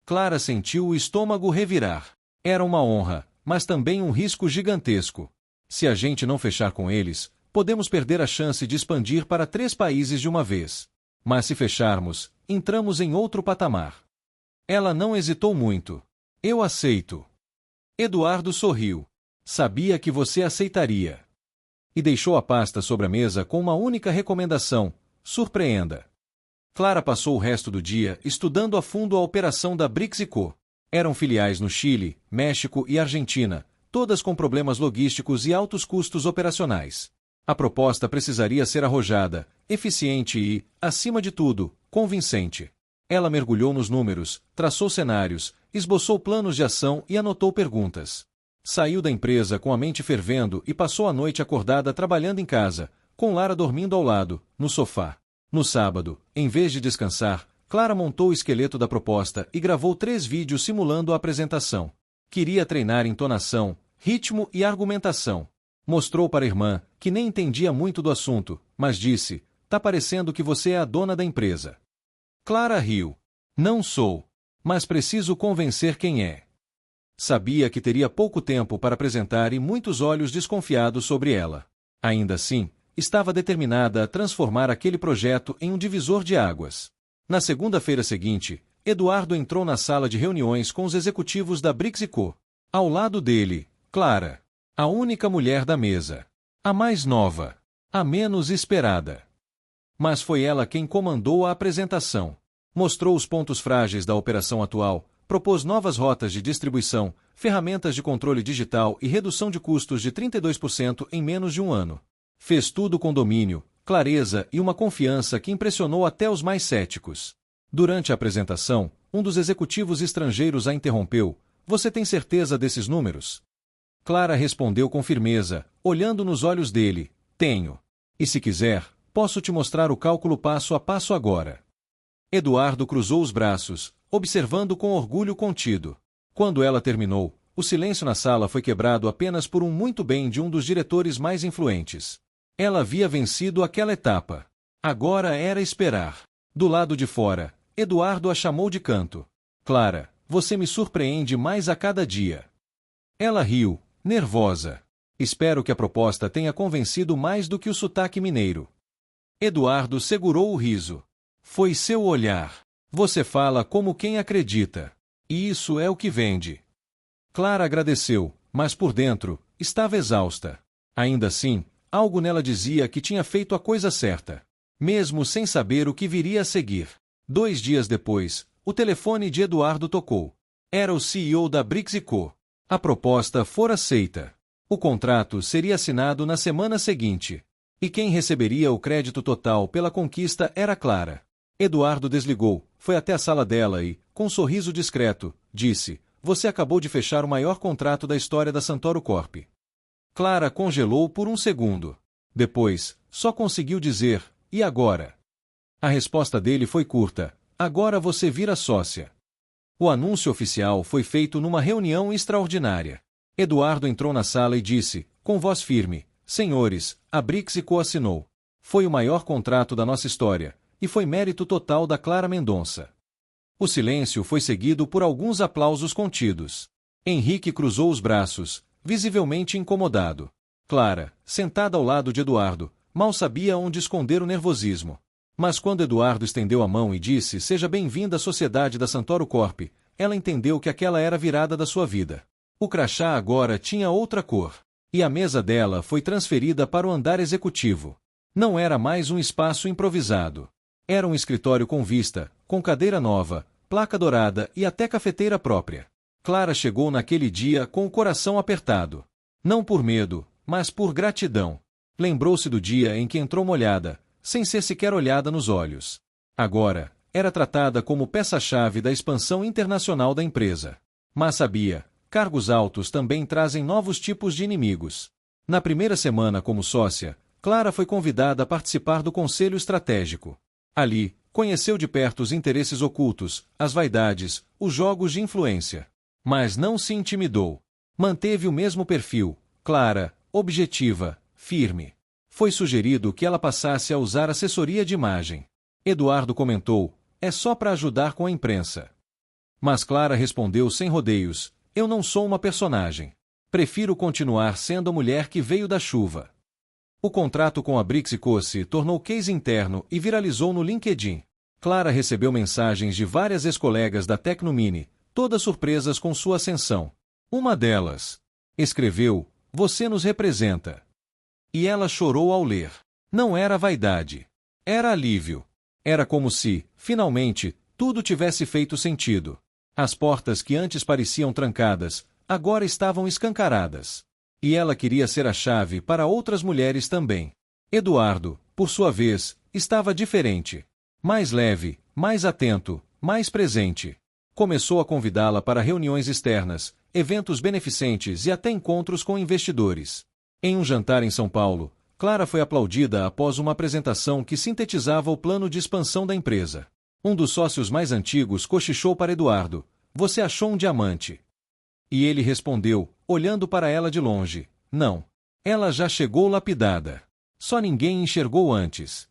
Clara sentiu o estômago revirar. Era uma honra, mas também um risco gigantesco. Se a gente não fechar com eles, podemos perder a chance de expandir para 3 países de uma vez. Mas se fecharmos, entramos em outro patamar. Ela não hesitou muito. Eu aceito. Eduardo sorriu. Sabia que você aceitaria. E deixou a pasta sobre a mesa com uma única recomendação: surpreenda. Clara passou o resto do dia estudando a fundo a operação da Brix & Co. Eram filiais no Chile, México e Argentina, todas com problemas logísticos e altos custos operacionais. A proposta precisaria ser arrojada, eficiente e, acima de tudo, convincente. Ela mergulhou nos números, traçou cenários, esboçou planos de ação e anotou perguntas. Saiu da empresa com a mente fervendo e passou a noite acordada trabalhando em casa, com Lara dormindo ao lado, no sofá. No sábado, em vez de descansar, Clara montou o esqueleto da proposta e gravou 3 vídeos simulando a apresentação. Queria treinar entonação, ritmo e argumentação. Mostrou para a irmã, que nem entendia muito do assunto, mas disse: "Tá parecendo que você é a dona da empresa." Clara riu. "Não sou. Mas preciso convencer quem é." Sabia que teria pouco tempo para apresentar e muitos olhos desconfiados sobre ela. Ainda assim, estava determinada a transformar aquele projeto em um divisor de águas. Na segunda-feira seguinte, Eduardo entrou na sala de reuniões com os executivos da Brix & Co. Ao lado dele, Clara, a única mulher da mesa. A mais nova. A menos esperada. Mas foi ela quem comandou a apresentação. Mostrou os pontos frágeis da operação atual, propôs novas rotas de distribuição, ferramentas de controle digital e redução de custos de 32% em menos de um ano. Fez tudo com domínio, clareza e uma confiança que impressionou até os mais céticos. Durante a apresentação, um dos executivos estrangeiros a interrompeu: "Você tem certeza desses números?" Clara respondeu com firmeza, olhando nos olhos dele: "Tenho. E se quiser, posso te mostrar o cálculo passo a passo agora." Eduardo cruzou os braços, observando com orgulho contido. Quando ela terminou, o silêncio na sala foi quebrado apenas por um "muito bem" de um dos diretores mais influentes. Ela havia vencido aquela etapa. Agora era esperar. Do lado de fora, Eduardo a chamou de canto. "Clara, você me surpreende mais a cada dia." Ela riu, nervosa. "Espero que a proposta tenha convencido mais do que o sotaque mineiro." Eduardo segurou o riso. "Foi seu olhar. Você fala como quem acredita. E isso é o que vende." Clara agradeceu, mas por dentro, estava exausta. Ainda assim, algo nela dizia que tinha feito a coisa certa. Mesmo sem saber o que viria a seguir. 2 dias depois, o telefone de Eduardo tocou. Era o CEO da Brix & Co. A proposta fora aceita. O contrato seria assinado na semana seguinte. E quem receberia o crédito total pela conquista era Clara. Eduardo desligou, foi até a sala dela e, com um sorriso discreto, disse: "Você acabou de fechar o maior contrato da história da Santoro Corp." Clara congelou por um segundo. Depois, só conseguiu dizer: "E agora?" A resposta dele foi curta: "Agora você vira sócia." O anúncio oficial foi feito numa reunião extraordinária. Eduardo entrou na sala e disse, com voz firme: "Senhores, a Brix & Co assinou. Foi o maior contrato da nossa história, e foi mérito total da Clara Mendonça." O silêncio foi seguido por alguns aplausos contidos. Henrique cruzou os braços, visivelmente incomodado. Clara, sentada ao lado de Eduardo, mal sabia onde esconder o nervosismo. Mas quando Eduardo estendeu a mão e disse: "Seja bem-vinda à sociedade da Santoro Corp", ela entendeu que aquela era a virada da sua vida. O crachá agora tinha outra cor. E a mesa dela foi transferida para o andar executivo. Não era mais um espaço improvisado. Era um escritório com vista, com cadeira nova, placa dourada e até cafeteira própria. Clara chegou naquele dia com o coração apertado. Não por medo, mas por gratidão. Lembrou-se do dia em que entrou molhada, sem ser sequer olhada nos olhos. Agora, era tratada como peça-chave da expansão internacional da empresa. Mas sabia, cargos altos também trazem novos tipos de inimigos. Na primeira semana como sócia, Clara foi convidada a participar do Conselho Estratégico. Ali, conheceu de perto os interesses ocultos, as vaidades, os jogos de influência. Mas não se intimidou. Manteve o mesmo perfil, clara, objetiva, firme. Foi sugerido que ela passasse a usar assessoria de imagem. Eduardo comentou: "É só para ajudar com a imprensa." Mas Clara respondeu sem rodeios: "Eu não sou uma personagem. Prefiro continuar sendo a mulher que veio da chuva." O contrato com a Brix & Co se tornou case interno e viralizou no LinkedIn. Clara recebeu mensagens de várias ex-colegas da Tecnomini, todas surpresas com sua ascensão. Uma delas escreveu: "Você nos representa." E ela chorou ao ler. Não era vaidade. Era alívio. Era como se, finalmente, tudo tivesse feito sentido. As portas que antes pareciam trancadas, agora estavam escancaradas. E ela queria ser a chave para outras mulheres também. Eduardo, por sua vez, estava diferente. Mais leve, mais atento, mais presente. Começou a convidá-la para reuniões externas, eventos beneficentes e até encontros com investidores. Em um jantar em São Paulo, Clara foi aplaudida após uma apresentação que sintetizava o plano de expansão da empresa. Um dos sócios mais antigos cochichou para Eduardo: "Você achou um diamante?" E ele respondeu, olhando para ela de longe: "Não. Ela já chegou lapidada. Só ninguém enxergou antes."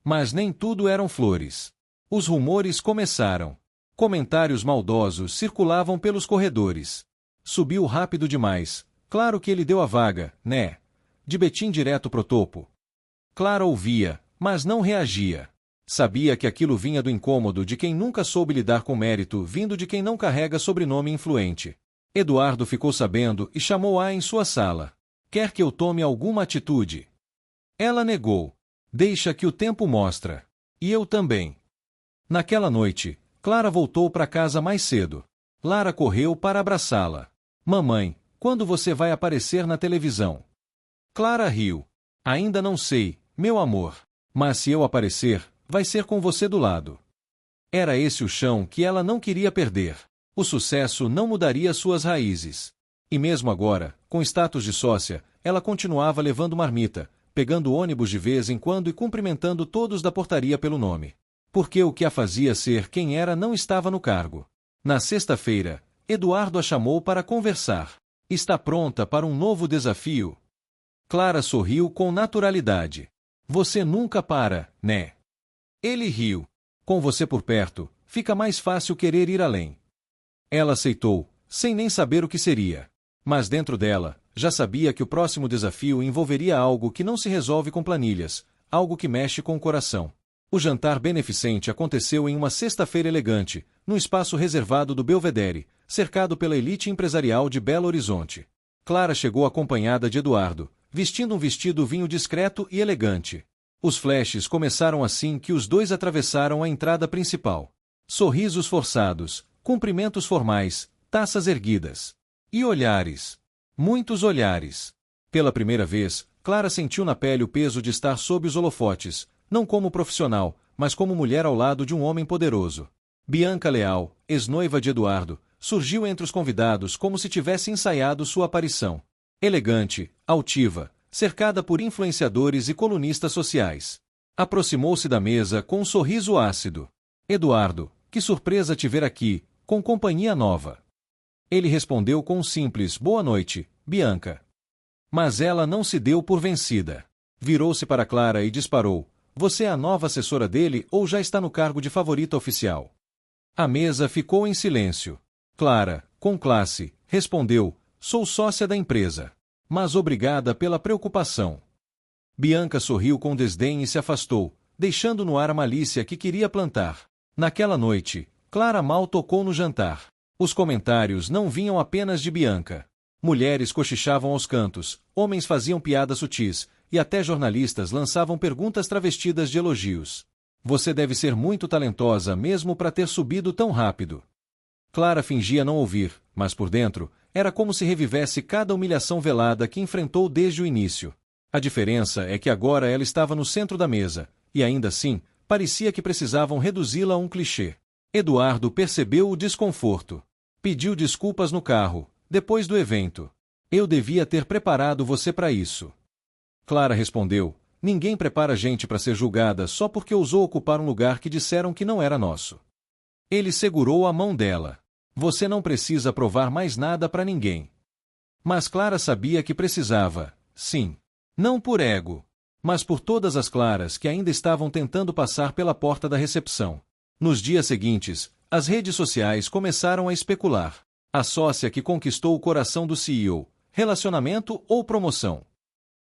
Mas nem tudo eram flores. Os rumores começaram. Comentários maldosos circulavam pelos corredores. Subiu rápido demais. Claro que ele deu a vaga, né? De Betim direto pro topo. Clara ouvia, mas não reagia. Sabia que aquilo vinha do incômodo de quem nunca soube lidar com mérito vindo de quem não carrega sobrenome influente. Eduardo ficou sabendo e chamou-a em sua sala. "Quer que eu tome alguma atitude?" Ela negou. "Deixa que o tempo mostra. E eu também." Naquela noite, Clara voltou para casa mais cedo. Lara correu para abraçá-la. "Mamãe, quando você vai aparecer na televisão?" Clara riu. "Ainda não sei, meu amor. Mas se eu aparecer, vai ser com você do lado." Era esse o chão que ela não queria perder. O sucesso não mudaria suas raízes. E mesmo agora, com status de sócia, ela continuava levando marmita, pegando ônibus de vez em quando e cumprimentando todos da portaria pelo nome. Porque o que a fazia ser quem era não estava no cargo. Na sexta-feira, Eduardo a chamou para conversar. "Está pronta para um novo desafio?" Clara sorriu com naturalidade. "Você nunca para, né?" Ele riu. "Com você por perto, fica mais fácil querer ir além." Ela aceitou, sem nem saber o que seria. Mas dentro dela, já sabia que o próximo desafio envolveria algo que não se resolve com planilhas, algo que mexe com o coração. O jantar beneficente aconteceu em uma sexta-feira elegante, num espaço reservado do Belvedere, cercado pela elite empresarial de Belo Horizonte. Clara chegou acompanhada de Eduardo, vestindo um vestido vinho discreto e elegante. Os flashes começaram assim que os dois atravessaram a entrada principal. Sorrisos forçados, cumprimentos formais, taças erguidas. E olhares. Muitos olhares. Pela primeira vez, Clara sentiu na pele o peso de estar sob os holofotes, não como profissional, mas como mulher ao lado de um homem poderoso. Bianca Leal, ex-noiva de Eduardo, surgiu entre os convidados como se tivesse ensaiado sua aparição. Elegante, altiva, cercada por influenciadores e colunistas sociais. Aproximou-se da mesa com um sorriso ácido. "Eduardo, que surpresa te ver aqui, com companhia nova." Ele respondeu com um simples "Boa noite, Bianca." Mas ela não se deu por vencida. Virou-se para Clara e disparou: "Você é a nova assessora dele ou já está no cargo de favorita oficial?" A mesa ficou em silêncio. Clara, com classe, respondeu: "Sou sócia da empresa. Mas obrigada pela preocupação." Bianca sorriu com desdém e se afastou, deixando no ar a malícia que queria plantar. Naquela noite, Clara mal tocou no jantar. Os comentários não vinham apenas de Bianca. Mulheres cochichavam aos cantos, homens faziam piadas sutis, e até jornalistas lançavam perguntas travestidas de elogios. "Você deve ser muito talentosa mesmo para ter subido tão rápido." Clara fingia não ouvir, mas por dentro, era como se revivesse cada humilhação velada que enfrentou desde o início. A diferença é que agora ela estava no centro da mesa, e ainda assim, parecia que precisavam reduzi-la a um clichê. Eduardo percebeu o desconforto. Pediu desculpas no carro, depois do evento. "Eu devia ter preparado você para isso." Clara respondeu: "Ninguém prepara gente para ser julgada só porque ousou ocupar um lugar que disseram que não era nosso." Ele segurou a mão dela. "Você não precisa provar mais nada para ninguém." Mas Clara sabia que precisava, sim. Não por ego, mas por todas as Claras que ainda estavam tentando passar pela porta da recepção. Nos dias seguintes, as redes sociais começaram a especular. A sócia que conquistou o coração do CEO, relacionamento ou promoção?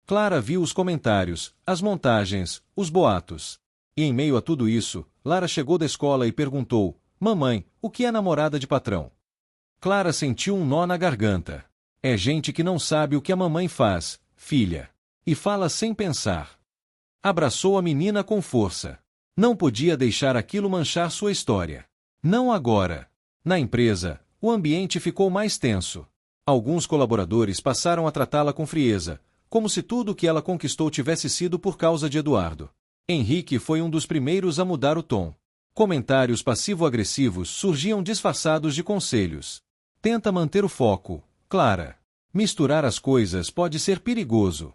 Clara viu os comentários, as montagens, os boatos. E em meio a tudo isso, Lara chegou da escola e perguntou: "Mamãe, o que é namorada de patrão?" Clara sentiu um nó na garganta. "É gente que não sabe o que a mamãe faz, filha. E fala sem pensar." Abraçou a menina com força. Não podia deixar aquilo manchar sua história. Não agora. Na empresa, o ambiente ficou mais tenso. Alguns colaboradores passaram a tratá-la com frieza, como se tudo o que ela conquistou tivesse sido por causa de Eduardo. Henrique foi um dos primeiros a mudar o tom. Comentários passivo-agressivos surgiam disfarçados de conselhos. Tenta manter o foco, Clara. Misturar as coisas pode ser perigoso.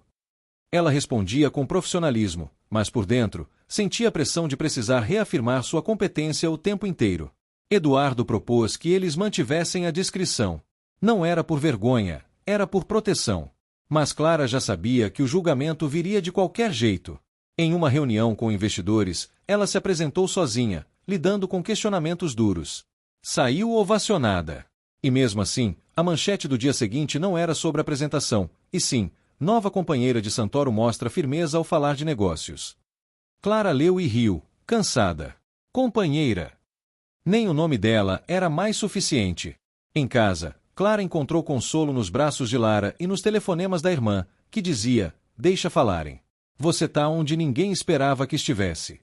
Ela respondia com profissionalismo, mas por dentro, sentia a pressão de precisar reafirmar sua competência o tempo inteiro. Eduardo propôs que eles mantivessem a discrição. Não era por vergonha, era por proteção. Mas Clara já sabia que o julgamento viria de qualquer jeito. Em uma reunião com investidores, ela se apresentou sozinha, lidando com questionamentos duros. Saiu ovacionada. E mesmo assim, a manchete do dia seguinte não era sobre a apresentação, e sim, nova companheira de Santoro mostra firmeza ao falar de negócios. Clara leu e riu, cansada. Companheira. Nem o nome dela era mais suficiente. Em casa, Clara encontrou consolo nos braços de Lara e nos telefonemas da irmã, que dizia, deixa falarem. Você tá onde ninguém esperava que estivesse.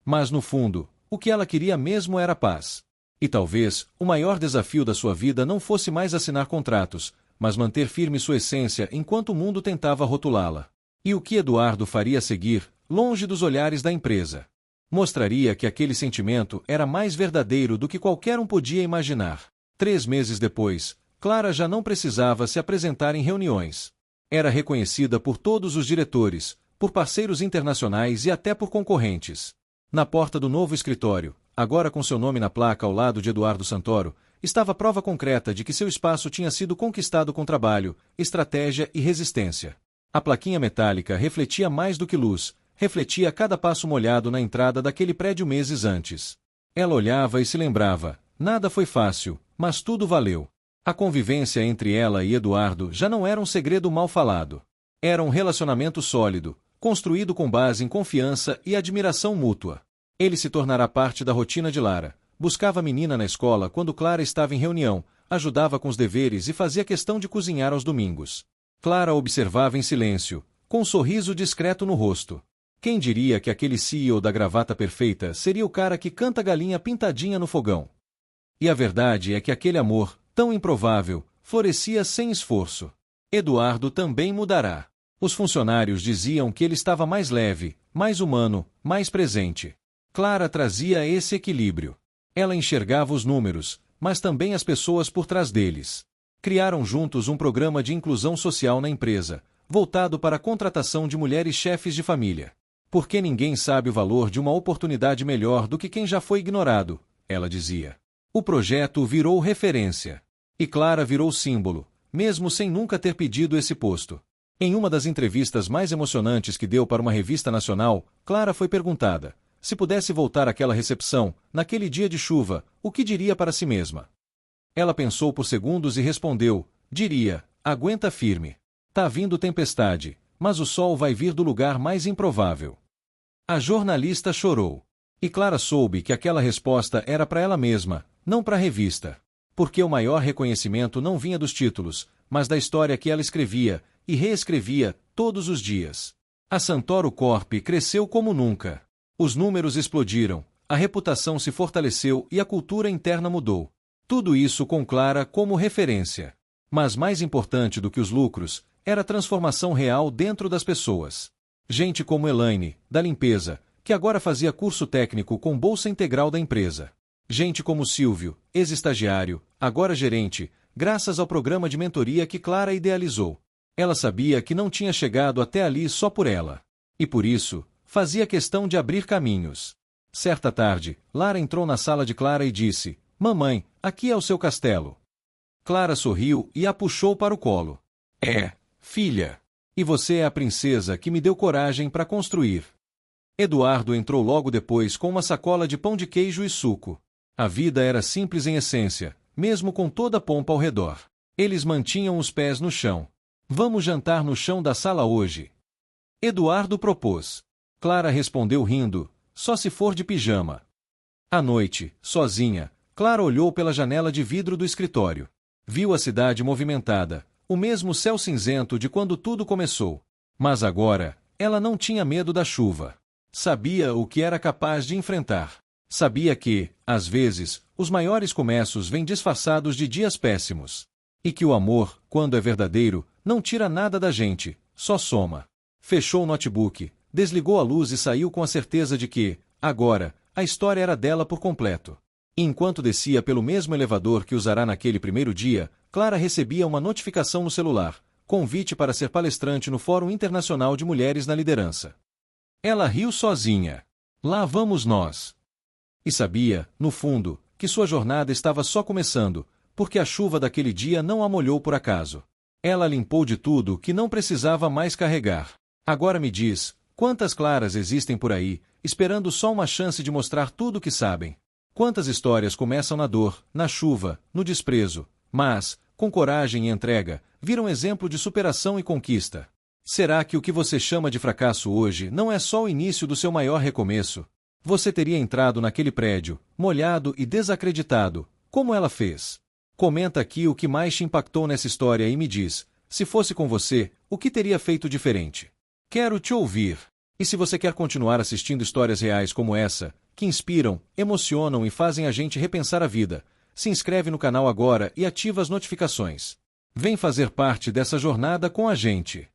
Mas no fundo, o que ela queria mesmo era paz. E talvez, o maior desafio da sua vida não fosse mais assinar contratos, mas manter firme sua essência enquanto o mundo tentava rotulá-la. E o que Eduardo faria a seguir, longe dos olhares da empresa? Mostraria que aquele sentimento era mais verdadeiro do que qualquer um podia imaginar. 3 meses depois, Clara já não precisava se apresentar em reuniões. Era reconhecida por todos os diretores, por parceiros internacionais e até por concorrentes. Na porta do novo escritório, agora com seu nome na placa ao lado de Eduardo Santoro, estava a prova concreta de que seu espaço tinha sido conquistado com trabalho, estratégia e resistência. A plaquinha metálica refletia mais do que luz, refletia cada passo molhado na entrada daquele prédio meses antes. Ela olhava e se lembrava, nada foi fácil, mas tudo valeu. A convivência entre ela e Eduardo já não era um segredo mal falado. Era um relacionamento sólido, construído com base em confiança e admiração mútua. Ele se tornará parte da rotina de Lara. Buscava a menina na escola quando Clara estava em reunião, ajudava com os deveres e fazia questão de cozinhar aos domingos. Clara observava em silêncio, com um sorriso discreto no rosto. Quem diria que aquele CEO da gravata perfeita seria o cara que canta galinha pintadinha no fogão? E a verdade é que aquele amor, tão improvável, florescia sem esforço. Eduardo também mudará. Os funcionários diziam que ele estava mais leve, mais humano, mais presente. Clara trazia esse equilíbrio. Ela enxergava os números, mas também as pessoas por trás deles. Criaram juntos um programa de inclusão social na empresa, voltado para a contratação de mulheres chefes de família. Porque ninguém sabe o valor de uma oportunidade melhor do que quem já foi ignorado, ela dizia. O projeto virou referência. E Clara virou símbolo, mesmo sem nunca ter pedido esse posto. Em uma das entrevistas mais emocionantes que deu para uma revista nacional, Clara foi perguntada, se pudesse voltar àquela recepção, naquele dia de chuva, o que diria para si mesma? Ela pensou por segundos e respondeu, diria, aguenta firme. Tá vindo tempestade, mas o sol vai vir do lugar mais improvável. A jornalista chorou. E Clara soube que aquela resposta era para ela mesma, não para a revista. Porque o maior reconhecimento não vinha dos títulos, mas da história que ela escrevia, e reescrevia, todos os dias. A Santoro Corp cresceu como nunca. Os números explodiram, a reputação se fortaleceu e a cultura interna mudou. Tudo isso com Clara como referência. Mas mais importante do que os lucros, era a transformação real dentro das pessoas. Gente como Elaine, da limpeza, que agora fazia curso técnico com bolsa integral da empresa. Gente como Silvio, ex-estagiário, agora gerente, graças ao programa de mentoria que Clara idealizou. Ela sabia que não tinha chegado até ali só por ela. E por isso, fazia questão de abrir caminhos. Certa tarde, Lara entrou na sala de Clara e disse, mamãe, aqui é o seu castelo. Clara sorriu e a puxou para o colo. É, filha. E você é a princesa que me deu coragem para construir. Eduardo entrou logo depois com uma sacola de pão de queijo e suco. A vida era simples em essência, mesmo com toda a pompa ao redor. Eles mantinham os pés no chão. Vamos jantar no chão da sala hoje. Eduardo propôs. Clara respondeu rindo, só se for de pijama. À noite, sozinha, Clara olhou pela janela de vidro do escritório. Viu a cidade movimentada, o mesmo céu cinzento de quando tudo começou. Mas agora, ela não tinha medo da chuva. Sabia o que era capaz de enfrentar. Sabia que, às vezes, os maiores começos vêm disfarçados de dias péssimos. E que o amor, quando é verdadeiro, não tira nada da gente, só soma. Fechou o notebook, desligou a luz e saiu com a certeza de que, agora, a história era dela por completo. E enquanto descia pelo mesmo elevador que usará naquele primeiro dia, Clara recebia uma notificação no celular, convite para ser palestrante no Fórum Internacional de Mulheres na Liderança. Ela riu sozinha. Lá vamos nós. E sabia, no fundo, que sua jornada estava só começando, porque a chuva daquele dia não a molhou por acaso. Ela limpou de tudo que não precisava mais carregar. Agora me diz, quantas Claras existem por aí, esperando só uma chance de mostrar tudo o que sabem? Quantas histórias começam na dor, na chuva, no desprezo, mas, com coragem e entrega, viram exemplo de superação e conquista? Será que o que você chama de fracasso hoje não é só o início do seu maior recomeço? Você teria entrado naquele prédio, molhado e desacreditado, como ela fez. Comenta aqui o que mais te impactou nessa história e me diz, se fosse com você, o que teria feito diferente? Quero te ouvir. E se você quer continuar assistindo histórias reais como essa, que inspiram, emocionam e fazem a gente repensar a vida, se inscreve no canal agora e ativa as notificações. Vem fazer parte dessa jornada com a gente.